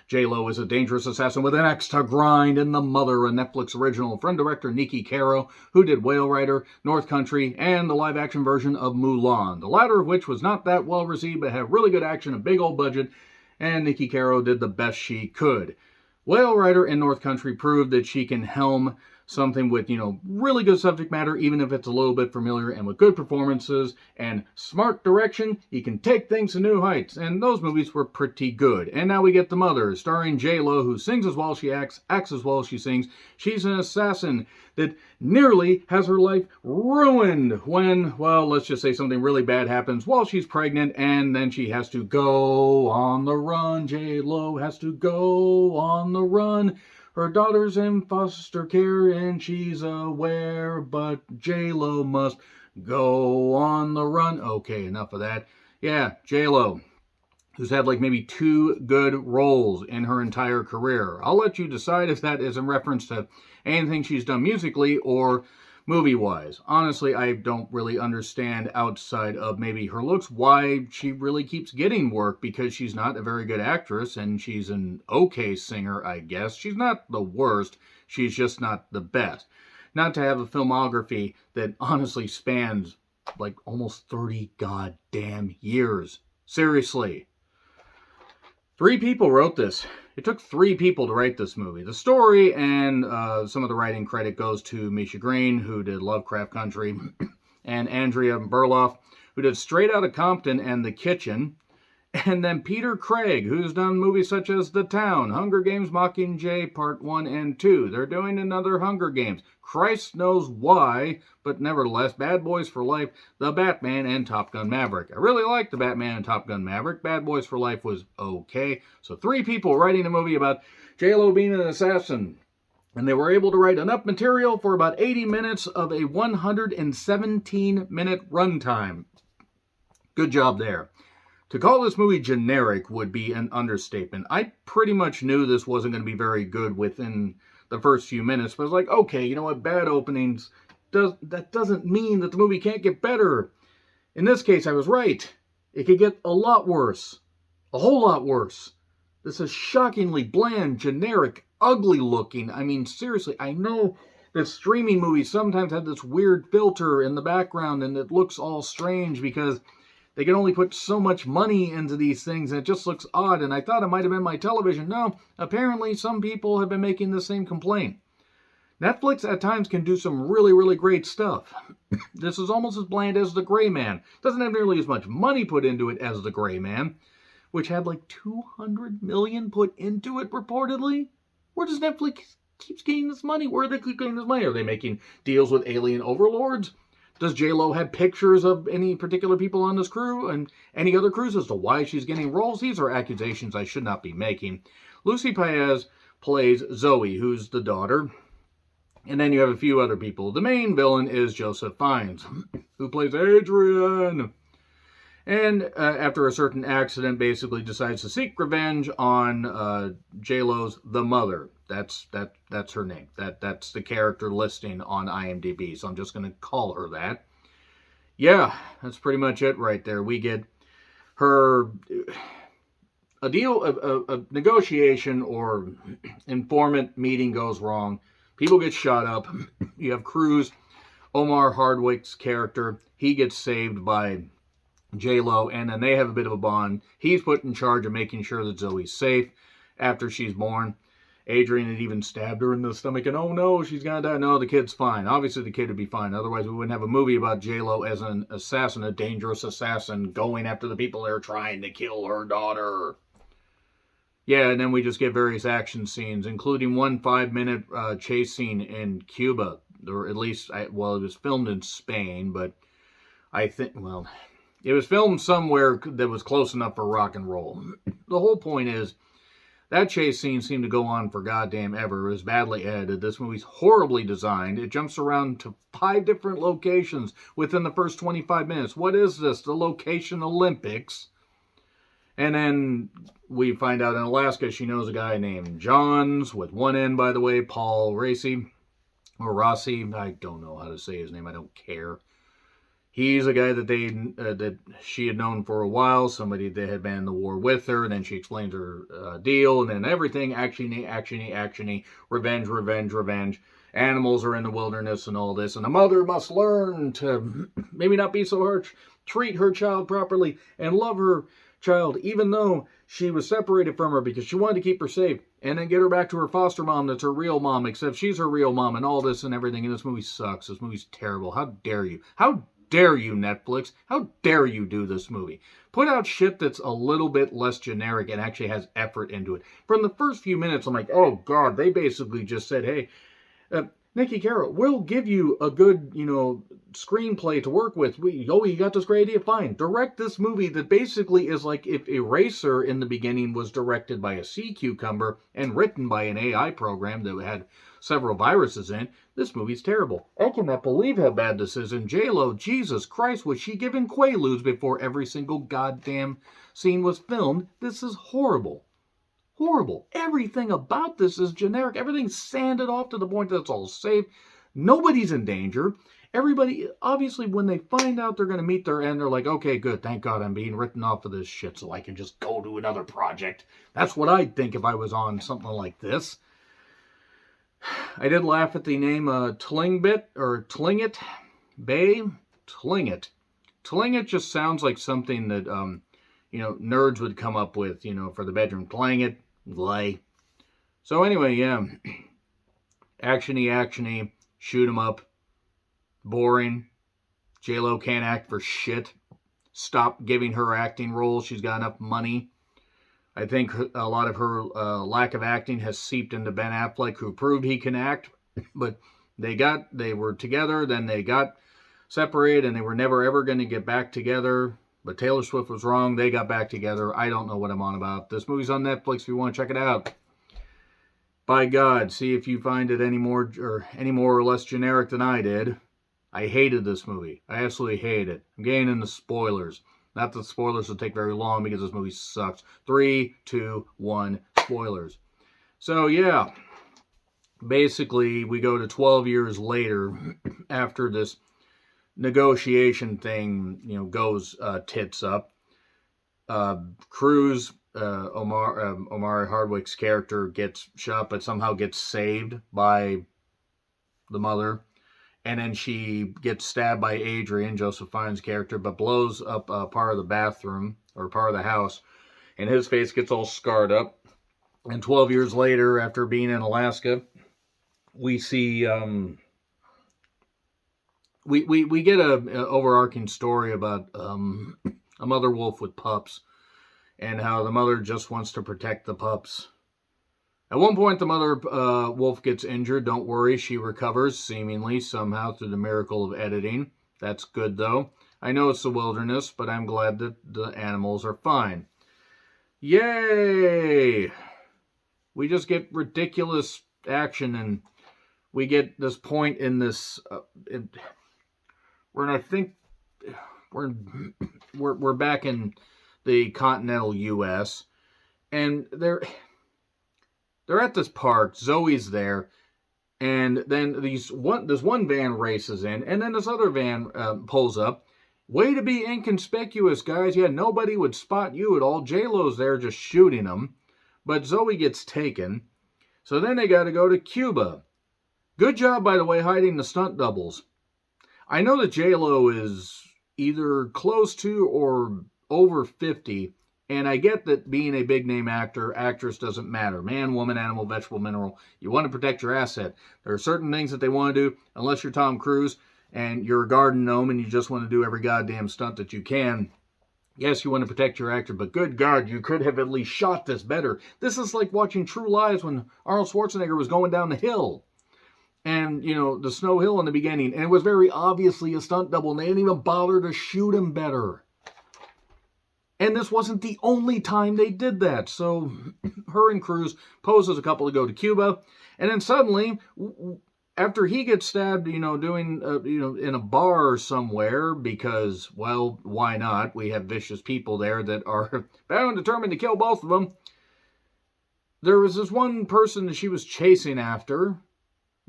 J-Lo is a dangerous assassin with an axe to grind in The Mother, a Netflix original from director Niki Caro, who did Whale Rider, North Country, and the live-action version of Mulan, the latter of which was not that well received but had really good action, a big old budget, and Niki Caro did the best she could. Whale Rider in North Country proved that she can helm something with, really good subject matter, even if it's a little bit familiar, and with good performances and smart direction, you can take things to new heights, and those movies were pretty good. And now we get The Mother, starring J-Lo, who sings as well as she acts as well as she sings. She's an assassin that nearly has her life ruined when, well, let's just say something really bad happens while she's pregnant, and then she has to go on the run. J-Lo has to go on the run. Her daughter's in foster care and she's aware, but J-Lo must go on the run. Okay, enough of that. Yeah, J-Lo, who's had like maybe 2 good roles in her entire career. I'll let you decide if that is in reference to anything she's done musically or movie-wise. Honestly, I don't really understand outside of maybe her looks why she really keeps getting work, because she's not a very good actress and she's an okay singer, I guess. She's not the worst, she's just not the best. Not to have a filmography that honestly spans like almost 30 goddamn years. Seriously. 3 people wrote this. It took 3 people to write this movie. The story and some of the writing credit goes to Misha Green, who did Lovecraft Country, and Andrea Berloff, who did Straight Outta Compton and The Kitchen, and then Peter Craig, who's done movies such as The Town, Hunger Games Mockingjay Part 1 and 2. They're doing another Hunger Games. Christ knows why, but nevertheless, Bad Boys for Life, The Batman, and Top Gun Maverick. I really liked The Batman and Top Gun Maverick. Bad Boys for Life was okay. So 3 people writing a movie about J-Lo being an assassin. And they were able to write enough material for about 80 minutes of a 117-minute runtime. Good job there. To call this movie generic would be an understatement. I pretty much knew this wasn't going to be very good within the first few minutes, but I was like, okay, you know what, bad openings, that doesn't mean that the movie can't get better. In this case, I was right. It could get a lot worse. A whole lot worse. This is shockingly bland, generic, ugly looking. I mean, seriously, I know that streaming movies sometimes have this weird filter in the background and it looks all strange because they can only put so much money into these things and it just looks odd. And I thought it might have been my television. No, apparently some people have been making the same complaint. Netflix at times can do some really, really great stuff. This is almost as bland as The Gray Man. Doesn't have nearly as much money put into it as The Gray Man, which had like $200 million put into it reportedly. Where does Netflix keep getting this money? Where are they getting this money? Are they making deals with alien overlords? Does J-Lo have pictures of any particular people on this crew and any other crews as to why she's getting roles? These are accusations I should not be making. Lucy Paez plays Zoe, who's the daughter. And then you have a few other people. The main villain is Joseph Fiennes, who plays Adrian. And after a certain accident, basically decides to seek revenge on J-Lo's The Mother. That's her name. That's the character listing on IMDb. So I'm just going to call her that. Yeah, that's pretty much it right there. We get her a deal, a negotiation or informant meeting goes wrong. People get shot up. You have Cruz, Omar Hardwick's character. He gets saved by J-Lo, and then they have a bit of a bond. He's put in charge of making sure that Zoe's safe after she's born. Adrian had even stabbed her in the stomach, and oh no, she's gonna die. No, the kid's fine. Obviously, the kid would be fine. Otherwise, we wouldn't have a movie about J-Lo as an assassin, a dangerous assassin, going after the people that are trying to kill her daughter. Yeah, and then we just get various action scenes, including one 5-minute chase scene in Cuba. Or at least, it was filmed in Spain, but I think, well, it was filmed somewhere that was close enough for rock and roll. The whole point is, that chase scene seemed to go on for goddamn ever. It was badly edited. This movie's horribly designed. It jumps around to 5 different locations within the first 25 minutes. What is this? The Location Olympics. And then we find out in Alaska she knows a guy named Johns, with one N, by the way, Paul Raci, or Rossi. I don't know how to say his name. I don't care. He's a guy that that she had known for a while, somebody that had been in the war with her, and then she explains her deal, and then everything, actiony, revenge, revenge, revenge. Animals are in the wilderness and all this, and a mother must learn to maybe not be so harsh, treat her child properly, and love her child, even though she was separated from her because she wanted to keep her safe, and then get her back to her foster mom that's her real mom, except she's her real mom, and all this and everything, and this movie sucks. This movie's terrible. How dare you? How dare you, Netflix? How dare you do this movie? Put out shit that's a little bit less generic and actually has effort into it. From the first few minutes, I'm like, oh God, they basically just said, hey, Nikki Carroll, we'll give you a good, screenplay to work with. You got this great idea? Fine. Direct this movie that basically is like if Eraser in the beginning was directed by a sea cucumber and written by an AI program that had several viruses in. This movie's terrible. I cannot believe how bad this is. And J-Lo, Jesus Christ, was she given Quaaludes before every single goddamn scene was filmed? This is horrible. Horrible. Everything about this is generic. Everything's sanded off to the point that it's all safe. Nobody's in danger. Everybody, obviously, when they find out they're going to meet their end, they're like, okay, good, thank God I'm being written off of this shit so I can just go to another project. That's what I'd think if I was on something like this. I did laugh at the name Tlingbit, or Tlingit Bay. Tlingit. Tlingit just sounds like something that, nerds would come up with, for the bedroom. Tlingit. Lay. So anyway, yeah. Actiony, shoot 'em up. Boring. J-Lo can't act for shit. Stop giving her acting roles. She's got enough money. I think a lot of her lack of acting has seeped into Ben Affleck, who proved he can act. But they were together, then they got separated, and they were never ever going to get back together. But Taylor Swift was wrong. They got back together. I don't know what I'm on about. This movie's on Netflix if you want to check it out. By God, see if you find it any more or less generic than I did. I hated this movie. I absolutely hate it. I'm getting into spoilers. Not that spoilers will take very long because this movie sucks. 3, 2, 1, spoilers. So, yeah. Basically, we go to 12 years later after this negotiation thing, goes tits up. Cruz, Omari Hardwick's character, gets shot, but somehow gets saved by the mother. And then she gets stabbed by Adrian, Joseph Fiennes' character, but blows up part of the bathroom, or part of the house. And his face gets all scarred up. And 12 years later, after being in Alaska, we see... We get a overarching story about a mother wolf with pups, and how the mother just wants to protect the pups. At one point, the mother wolf gets injured. Don't worry, she recovers, seemingly, somehow, through the miracle of editing. That's good, though. I know it's the wilderness, but I'm glad that the animals are fine. Yay! We just get ridiculous action, and we get this point in this... I think we're back in the continental U.S. and they're at this park. Zoe's there, and then this one van races in, and then this other van pulls up. Way to be inconspicuous, guys. Yeah, nobody would spot you at all. J-Lo's there just shooting them, but Zoe gets taken. So then they got to go to Cuba. Good job, by the way, hiding the stunt doubles. I know that J-Lo is either close to or over 50, and I get that being a big-name actress doesn't matter. Man, woman, animal, vegetable, mineral. You want to protect your asset. There are certain things that they want to do, unless you're Tom Cruise and you're a garden gnome and you just want to do every goddamn stunt that you can. Yes, you want to protect your actor, but good God, you could have at least shot this better. This is like watching True Lies when Arnold Schwarzenegger was going down the hill. And, the Snow Hill in the beginning. And it was very obviously a stunt double. And they didn't even bother to shoot him better. And this wasn't the only time they did that. So, her and Cruz pose as a couple to go to Cuba. And then suddenly, after he gets stabbed, doing, in a bar somewhere. Because, well, why not? We have vicious people there that are bound and determined to kill both of them. There was this one person that she was chasing after.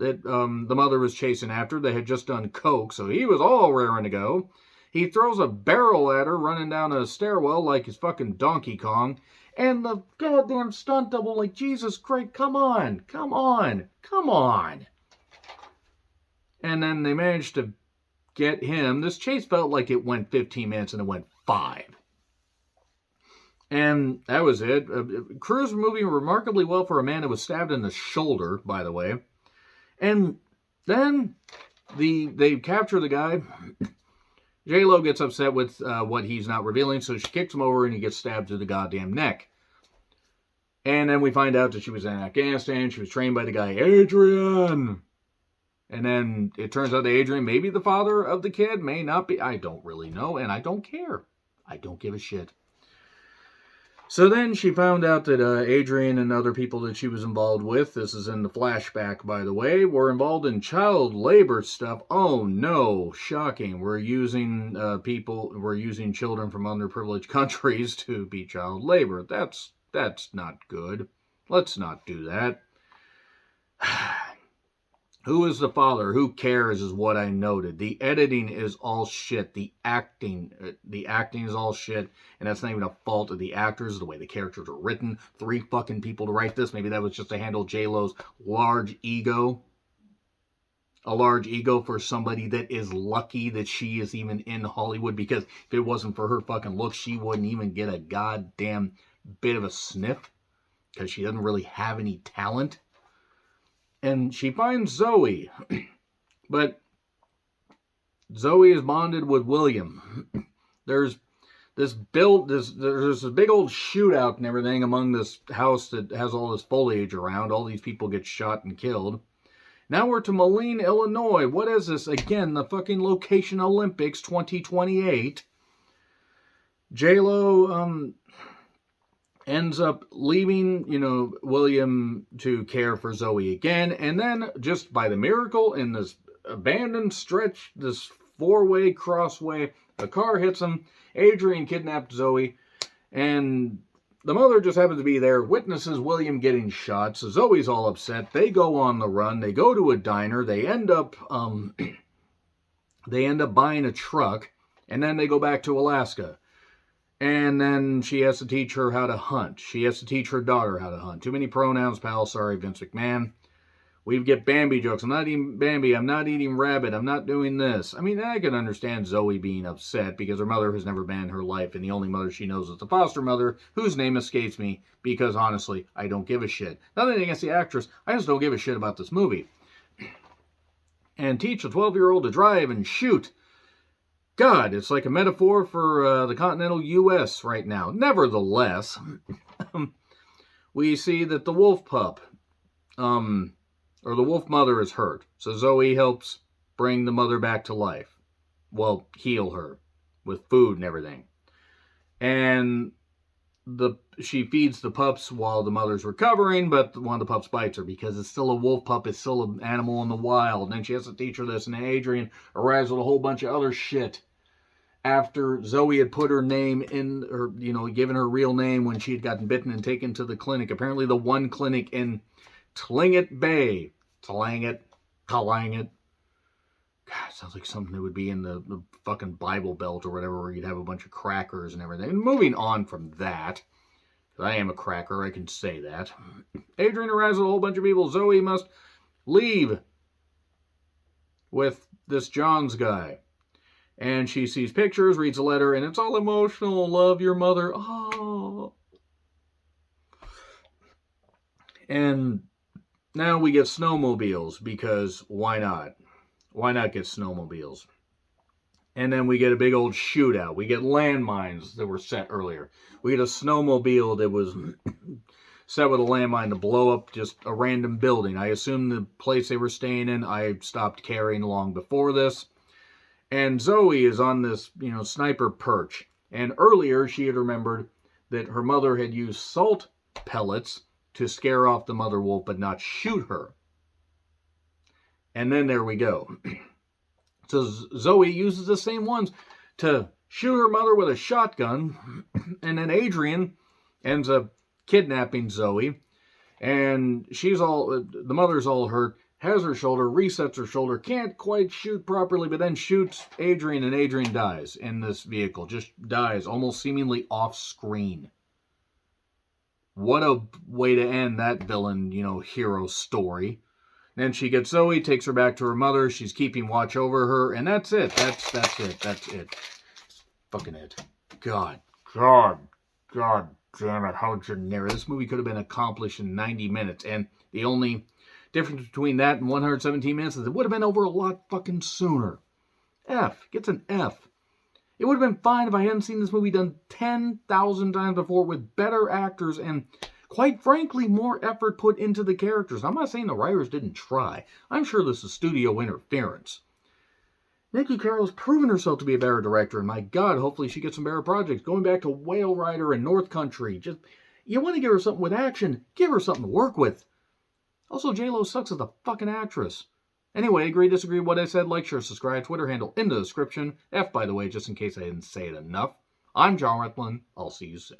That the mother was chasing after. They had just done coke, so he was all raring to go. He throws a barrel at her running down a stairwell like he's fucking Donkey Kong. And the goddamn stunt double, like, Jesus Christ, come on, come on, come on. And then they managed to get him. This chase felt like it went 15 minutes and it went 5. And that was it. Crew's moving remarkably well for a man who was stabbed in the shoulder, by the way. And then they capture the guy. J-Lo gets upset with what he's not revealing, so she kicks him over and he gets stabbed through the goddamn neck. And then we find out that she was in Afghanistan. She was trained by the guy, Adrian. And then it turns out that Adrian may be the father of the kid, may not be. I don't really know, and I don't care. I don't give a shit. So then she found out that Adrian and other people that she was involved with, this is in the flashback, by the way, were involved in child labor stuff. Oh no, shocking. We're using children from underprivileged countries to be child labor. That's not good. Let's not do that. Who is the father? Who cares is what I noted. The editing is all shit. The acting is all shit. And that's not even a fault of the actors, the way the characters are written. 3 fucking people to write this. Maybe that was just to handle J-Lo's large ego. A large ego for somebody that is lucky that she is even in Hollywood. Because if it wasn't for her fucking looks, she wouldn't even get a goddamn bit of a sniff. Because she doesn't really have any talent. And she finds Zoe, but Zoe is bonded with William. There's this big old shootout and everything among this house that has all this foliage around. All these people get shot and killed. Now we're to Moline, Illinois. What is this? Again, the fucking Location Olympics 2028. J-Lo, ends up leaving, William to care for Zoe again. And then, just by the miracle, in this abandoned stretch, this 4-way crossway, a car hits him. Adrian kidnapped Zoe. And the mother just happens to be there, witnesses William getting shot. So Zoe's all upset. They go on the run. They go to a diner. They end up buying a truck. And then they go back to Alaska. And then she has to teach her how to hunt. She has to teach her daughter how to hunt. Too many pronouns, pal. Sorry, Vince McMahon. We get Bambi jokes. I'm not eating Bambi. I'm not eating rabbit. I'm not doing this. I mean, I can understand Zoe being upset because her mother has never been in her life. And the only mother she knows is the foster mother, whose name escapes me because, honestly, I don't give a shit. Nothing against the actress. I just don't give a shit about this movie. And teach a 12-year-old to drive and shoot. God, it's like a metaphor for the continental U.S. right now. Nevertheless, we see that the wolf pup, or the wolf mother is hurt. So Zoe helps bring the mother back to life. Well, heal her with food and everything. And she feeds the pups while the mother's recovering, but one of the pups bites her because it's still a wolf pup. It's still an animal in the wild. And then she has to teach her this. And then Adrian arrives with a whole bunch of other shit. After Zoe had put her name in, or, given her real name when she had gotten bitten and taken to the clinic. Apparently the one clinic in Tlingit Bay. Tlingit. God, sounds like something that would be in the fucking Bible Belt or whatever, where you'd have a bunch of crackers and everything. And moving on from that, I am a cracker, I can say that. Adrian arrives with a whole bunch of people. Zoe must leave with this Johns guy. And she sees pictures, reads a letter, and it's all emotional. Love your mother. Oh. And now we get snowmobiles, because why not? Why not get snowmobiles? And then we get a big old shootout. We get landmines that were set earlier. We get a snowmobile that was set with a landmine to blow up just a random building. I assume the place they were staying in, I stopped carrying long before this. And Zoe is on this, sniper perch. And earlier she had remembered that her mother had used salt pellets to scare off the mother wolf, but not shoot her. And then there we go. So Zoe uses the same ones to shoot her mother with a shotgun. And then Adrian ends up kidnapping Zoe. And the mother's all hurt. has her shoulder, resets her shoulder, can't quite shoot properly, but then shoots Adrian, and Adrian dies in this vehicle. Just dies, almost seemingly off screen. What a way to end that villain, hero story. Then she gets Zoe, takes her back to her mother. She's keeping watch over her, and that's it. That's it. Fucking it. God damn it, how generic. This movie could have been accomplished in 90 minutes, and the only difference between that and 117 minutes is it would have been over a lot fucking sooner. F. Gets an F. It would have been fine if I hadn't seen this movie done 10,000 times before with better actors and, quite frankly, more effort put into the characters. I'm not saying the writers didn't try. I'm sure this is studio interference. Nikki Carroll's proven herself to be a better director, and my God, hopefully she gets some better projects. Going back to Whale Rider and North Country. You want to give her something with action, give her something to work with. Also, J-Lo sucks as a fucking actress. Anyway, agree, disagree with what I said, like, share, subscribe, Twitter handle in the description. F, by the way, just in case I didn't say it enough. I'm John Retlin. I'll see you soon.